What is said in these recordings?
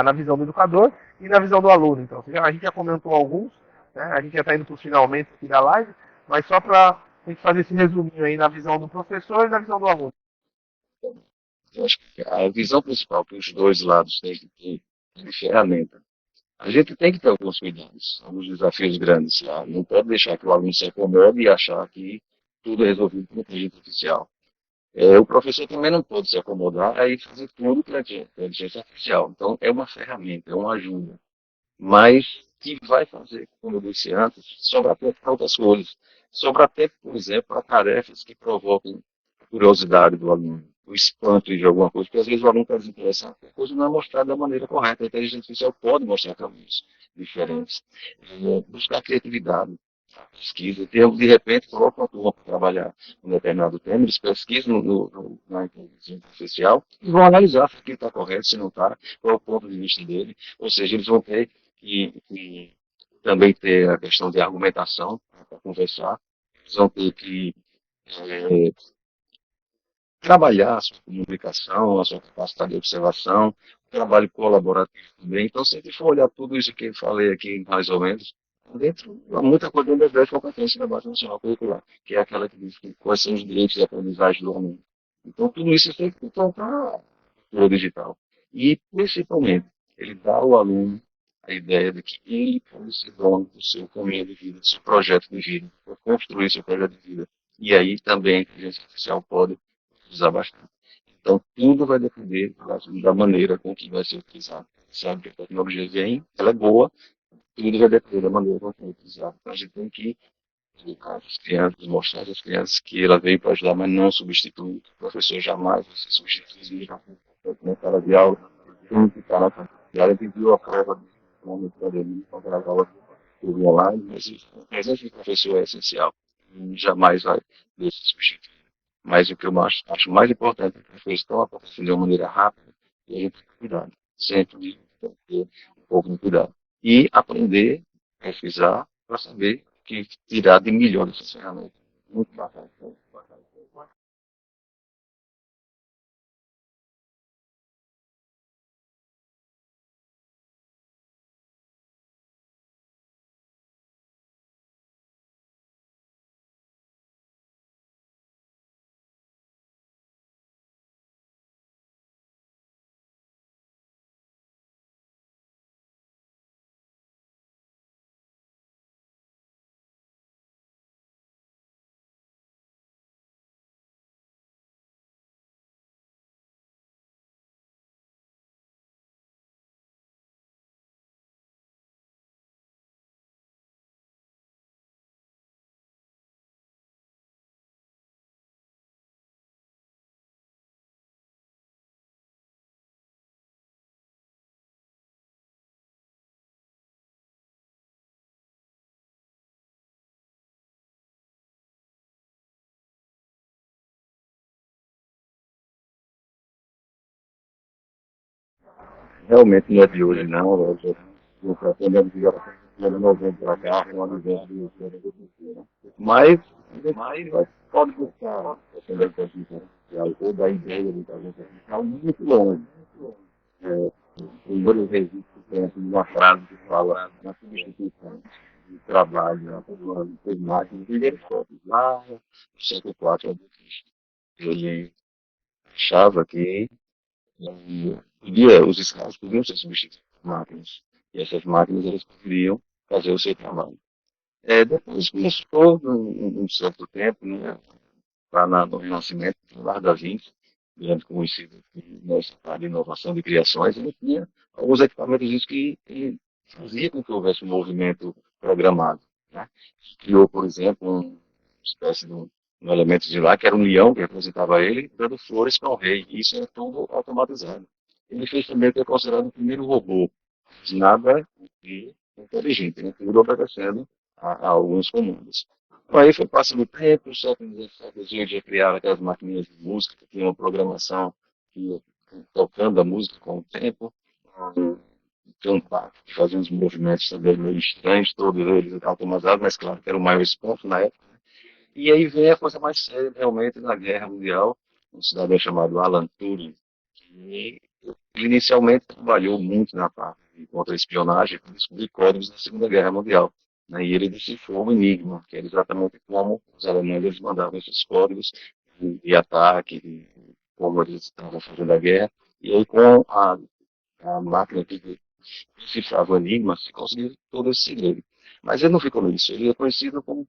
na visão do educador e na visão do aluno. Então, a gente já comentou alguns, né? A gente já está indo para os finalmente aqui da live, mas só para a gente fazer esse resuminho aí na visão do professor e na visão do aluno. Eu acho que a visão principal que os dois lados têm que ter é de ferramenta. A gente tem que ter alguns cuidados, alguns desafios grandes. Tá? Não pode deixar que o aluno se acomode e achar que tudo é resolvido por inteligência artificial. O professor também não pode se acomodar e fazer tudo pela inteligência artificial. Então, é uma ferramenta, é uma ajuda. Mas que vai fazer, como eu disse antes, sobrar tempo para outras coisas. Sobrar tempo, por exemplo, para tarefas que provoquem a curiosidade do aluno, o espanto de alguma coisa, porque às vezes o aluno está desinteressado, a coisa não é mostrada da maneira correta. A inteligência artificial pode mostrar caminhos diferentes. Buscar criatividade, pesquisa. De repente, coloca uma turma para trabalhar um determinado tema, eles pesquisam na inteligência artificial e vão analisar se aquilo está correto, se não está, qual é o ponto de vista dele. Ou seja, eles vão ter que também ter a questão de argumentação para conversar, eles vão ter que é, trabalhar a sua comunicação, a sua capacidade de observação, o trabalho colaborativo também. Então, se a gente for olhar tudo isso que eu falei aqui, mais ou menos, dentro, há muita coisa dentro das 10 competências da Base Nacional Curricular, que é aquela que diz que quais são os direitos de aprendizagem do aluno. Então, tudo isso tem que estar no digital. E, principalmente, ele dá ao aluno a ideia de que ele pode ser dono do seu caminho de vida, do seu projeto de vida, para construir seu projeto de vida. E aí também a inteligência artificial pode usar bastante. Então, tudo vai depender da maneira com que vai ser utilizado. Sabe que a tecnologia vem, ela é boa, tudo vai depender da maneira com que é utilizado. Então, a gente tem que educar as crianças, mostrar às crianças que ela veio para ajudar, mas não substitui. O professor jamais vai ser substituído na sala de aula. Tem que estar na sala de aula. A gente viu a prova do momento da pandemia, com aquelas aulas que eu online, mas a presença do professor é essencial. E jamais vai ser substituído. Mas o que eu acho mais importante é que as coisas estão acontecendo de uma maneira rápida e a gente tem que cuidar. Sempre tem que ter um pouco de cuidado. E aprender, pesquisar, para saber o que tirar de melhor dessas ferramentas. Muito bacana. Realmente não é de hoje, não. Eu pretendo de 90 para cá, uma vivência de agricultura. Mas pode buscar a tendência artificial ou da ideia de inteligência artificial muito longe. Tem vários registros que tem assim, uma frase que fala na substituição de trabalho, né? Fez máquinas e helicópteros lá no século IV a.C. Ele achava que os escravos podiam ser substituídos por máquinas. E essas máquinas elas poderiam fazer o seu trabalho. Depois começou, num certo tempo, né, lá no Renascimento, lá da Vinci, grande conhecido nessa área de inovação de criações, ele tinha alguns equipamentos que fazia com que houvesse um movimento programado. Né? Criou, por exemplo, uma espécie de um elemento de lá, que era um leão que representava ele, dando flores para o rei. E isso era tudo automatizado. Ele fez também o que é considerado o primeiro robô, de nada de inteligente, né? Tudo obedecendo a alguns comandos. Aí foi passando o tempo, o século XVII já criaram aquelas maquininhas de música que tinham uma programação que ia tocando a música com o tempo. Cantar, que fazia uns movimentos também meio estranhos, todos eles automatizados, mas claro que era o maior esforço na época. E aí vem a coisa mais séria realmente na Guerra Mundial, um cidadão chamado Alan Turing, que Ele inicialmente trabalhou muito na parte de contra-espionagem para descobrir códigos da Segunda Guerra Mundial. Né? E ele decifrou o Enigma, que era exatamente como os alemães mandavam esses códigos de ataque, de como eles estavam fazendo a guerra. E aí, com a máquina que decifrava o Enigma, se conseguiu todo esse segredo. Mas ele não ficou nisso. Ele é conhecido como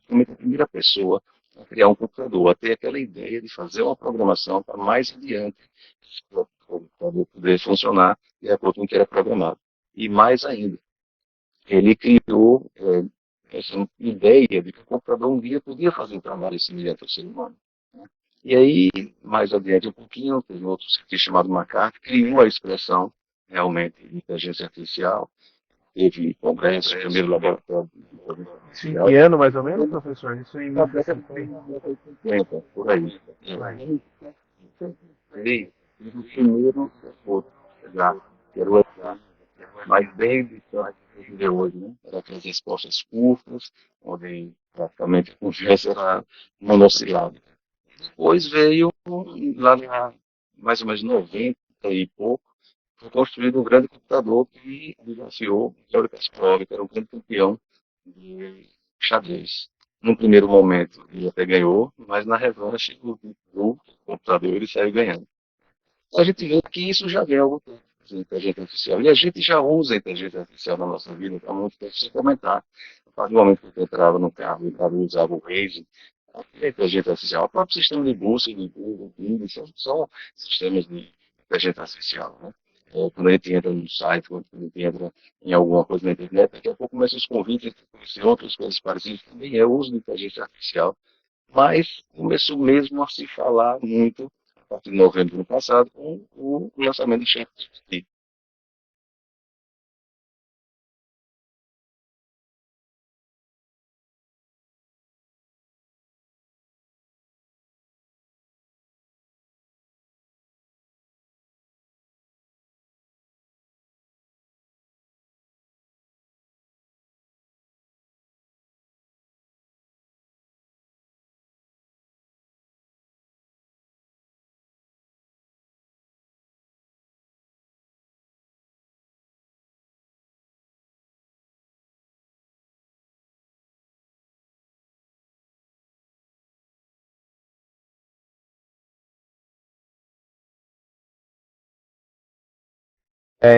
a primeira pessoa a criar um computador, a ter aquela ideia de fazer uma programação para mais adiante o computador poder funcionar de acordo com o que era programado. E mais ainda, ele criou essa ideia de que o computador um dia podia fazer um trabalho semelhante ao ser humano. Né? E aí, mais adiante um pouquinho, teve outro cientista chamado McCarthy, criou a expressão realmente de inteligência artificial, teve congresso, primeiro laboratório de inteligência Isso em que artificial, ano, mais ou menos, professor? Isso em na década de 50, por aí. Ele o primeiro outro já, que era o exato, mas bem distante do que a gente vê hoje, né? Era aquelas respostas curtas, onde praticamente a conversa era monossilábica. Depois veio, lá na mais ou menos 90 e pouco, foi construído um grande computador que desafiou Garry Kasparov, que era um grande campeão de xadrez. Num primeiro momento ele até ganhou, mas na revanche do computador ele saiu ganhando. A gente vê que isso já vem há algum tempo, a inteligência artificial. E a gente já usa a inteligência artificial na nossa vida há muito tempo, sem comentar. A partir do momento que eu entrava no carro e usava o Waze, a inteligência artificial, o próprio sistema de busca, de Google, Bing, são sistemas de inteligência artificial. Né? Quando a gente entra no site, quando a gente entra em alguma coisa na internet, daqui a pouco começam os convites para conhecer outras coisas parecidas, também é o uso de inteligência artificial, mas começou mesmo a se falar muito a partir de novembro do ano passado com o lançamento do ChatGPT.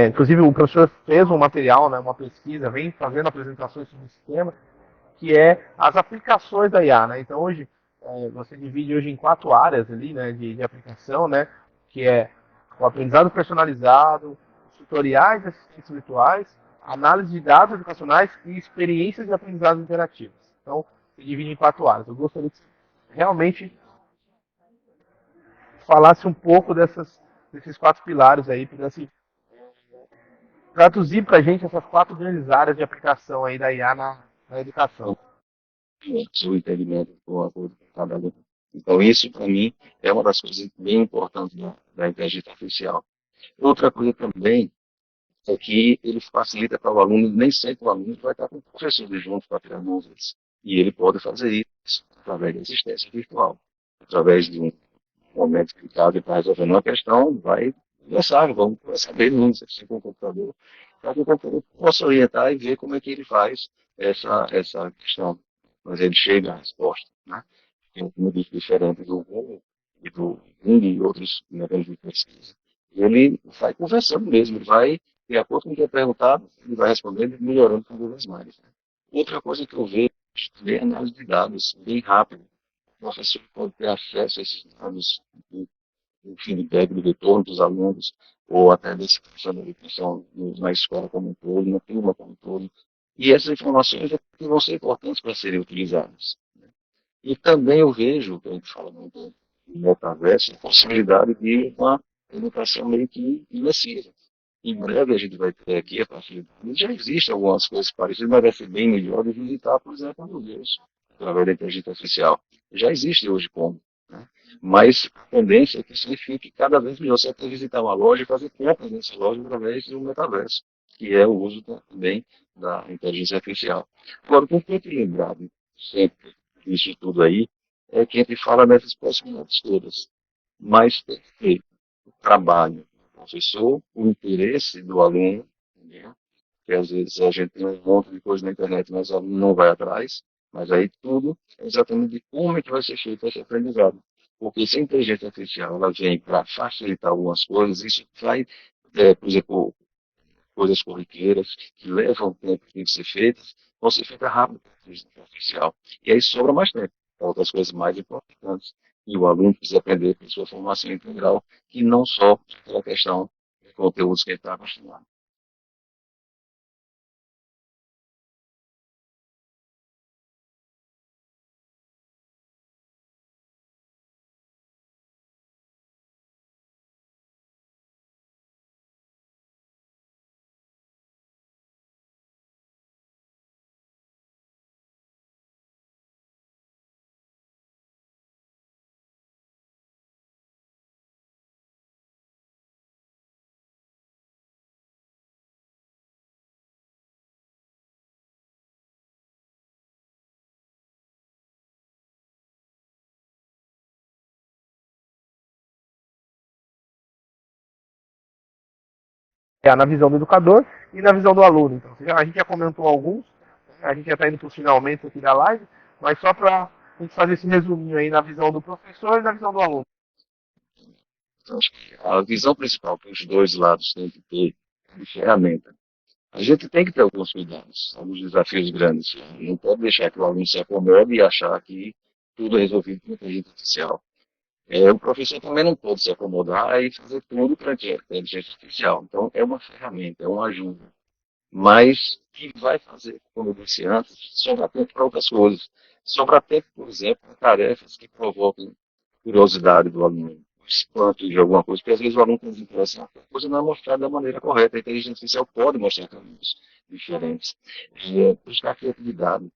Inclusive, o professor fez um material, né, uma pesquisa, vem fazendo apresentações sobre esse tema, que é as aplicações da IA. Né? Então, hoje, você divide hoje em 4 áreas ali, né, de aplicação, né, que é o aprendizado personalizado, tutoriais e assistentes virtuais, análise de dados educacionais e experiências de aprendizado interativas. Então, se divide em 4 áreas. Eu gostaria que você realmente falasse um pouco desses 4 pilares aí, pudesse traduzir para a gente essas 4 grandes áreas de aplicação aí da IA na educação. O entendimento com a coisa de cada aluno. Então, isso, para mim, é uma das coisas bem importantes da inteligência artificial. Outra coisa também é que ele facilita para o aluno, nem sempre o aluno vai estar com o professor de junto para tirar dúvidas. E ele pode fazer isso através de assistência virtual, através de um momento que ele está resolvendo uma questão, vai conversar, vamos conversar mesmo, vamos assistir com o computador, para que o computador possa orientar e ver como é que ele faz essa questão. Mas ele chega à resposta, né? Tem um disse, diferente do Google e do Bing e outros mecanismos de pesquisa. Ele vai conversando mesmo, ele vai, de acordo com o que é perguntado, ele vai respondendo e melhorando cada vez mais. Né? Outra coisa que eu vejo é a análise de dados bem rápido. O professor pode ter acesso a esses dados, o feedback do retorno dos alunos, ou até desse professor da educação na escola como um todo, na turma como um todo. E essas informações é que vão ser importantes para serem utilizadas. Né? E também eu vejo, que a gente fala muito do metaverso, a possibilidade de uma educação meio que imersiva. Em breve a gente vai ter aqui a facilidade. Já existem algumas coisas parecidas, mas vai ser bem melhor de visitar, por exemplo, o Deus, através da inteligência artificial. Já existe hoje como. Né? Mas a tendência é que isso fique cada vez melhor. Você vai visitar uma loja e fazer compras nessa loja através do metaverso, que é o uso também da inteligência artificial. Agora, o que tem que lembrar sempre disso tudo aí é que a gente fala nessas possibilidades todas, mas tem que ter o trabalho, professor, o interesse do aluno, entendeu? Porque às vezes a gente tem um monte de coisa na internet, mas o aluno não vai atrás, mas aí tudo é exatamente de como é que vai ser feito esse aprendizado. Porque se a inteligência artificial ela vem para facilitar algumas coisas, isso vai, por exemplo, coisas corriqueiras que levam tempo de ser feitas, vão ser feitas rápido com a inteligência artificial. E aí sobra mais tempo para outras coisas mais importantes. E o aluno precisa aprender com sua formação integral, que não só pela questão de conteúdos que ele está acostumado. É na visão do educador e na visão do aluno. Então, a gente já comentou alguns, né? A gente já está indo para os finalmente aqui da live, mas só para a gente fazer esse resuminho aí na visão do professor e na visão do aluno. Então, acho que a visão principal que os dois lados têm que ter de ferramenta. A gente tem que ter alguns cuidados, alguns desafios grandes. Não pode deixar que o aluno se acomode e achar que tudo é resolvido com inteligência artificial. O professor também não pode se acomodar e fazer tudo para a inteligência artificial. Então, é uma ferramenta, é uma ajuda, mas que vai fazer, como eu disse antes, sobrar tempo para outras coisas. Sobrar tempo, por exemplo, para tarefas que provoquem curiosidade do aluno, o espanto de alguma coisa, porque às vezes o aluno tem desinteresse, a coisa não é mostrada da maneira correta. A inteligência artificial pode mostrar caminhos diferentes. Buscar criatividade,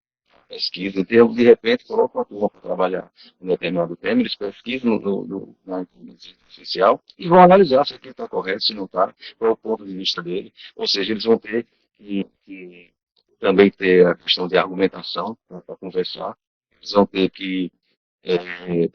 pesquisa, então, de repente, coloca uma turma para trabalhar um determinado tema, eles pesquisam na inteligência artificial e vão analisar se aquilo está correto, se não está, qual é o ponto de vista dele. Ou seja, eles vão ter que também ter a questão de argumentação para conversar, eles vão ter que é,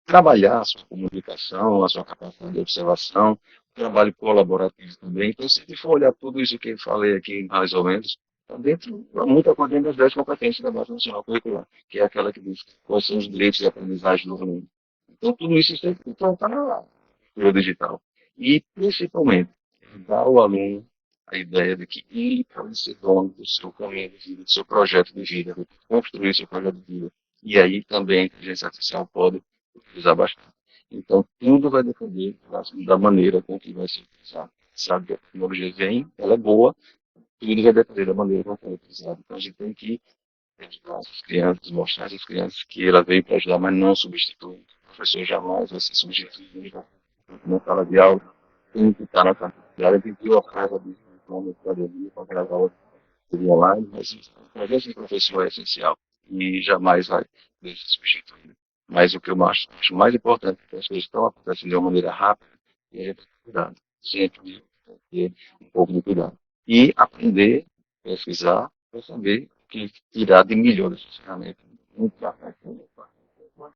trabalhar a sua comunicação, a sua capacidade de observação, o trabalho colaborativo também. Então, se a gente for olhar tudo isso que eu falei aqui, mais ou menos, está dentro, muita coisa dentro das 10 competências da Base Nacional Curricular, que é aquela que diz quais são os direitos de aprendizagem do aluno. Então, tudo isso tem que estar na cultura digital. E, principalmente, dar ao aluno a ideia de que ele pode ser dono do seu caminho de vida, do seu projeto de vida, de construir seu projeto de vida. E aí também a inteligência artificial pode utilizar bastante. Então, tudo vai depender da maneira com que vai ser utilizado. Sabe que a tecnologia vem, ela é boa, tudo vai depender da maneira com que ela é utilizada. Então, a gente tem que educar as crianças, mostrar às crianças que ela veio para ajudar, mas não substitui. O professor jamais vai ser substituído na sala de aula, tem que estar na sala de aula, tem que ir à casa de uma academia para gravar o vídeo online, mas a presença do professor é essencial e jamais vai ser substituído. Mas o que eu acho mais importante é que as coisas estão acontecendo de uma maneira rápida e a gente tem que ter cuidado, sempre ter um pouco de cuidado. E aprender, pesquisar, para saber o que tirar de melhor dessa ferramenta. Muito bacana.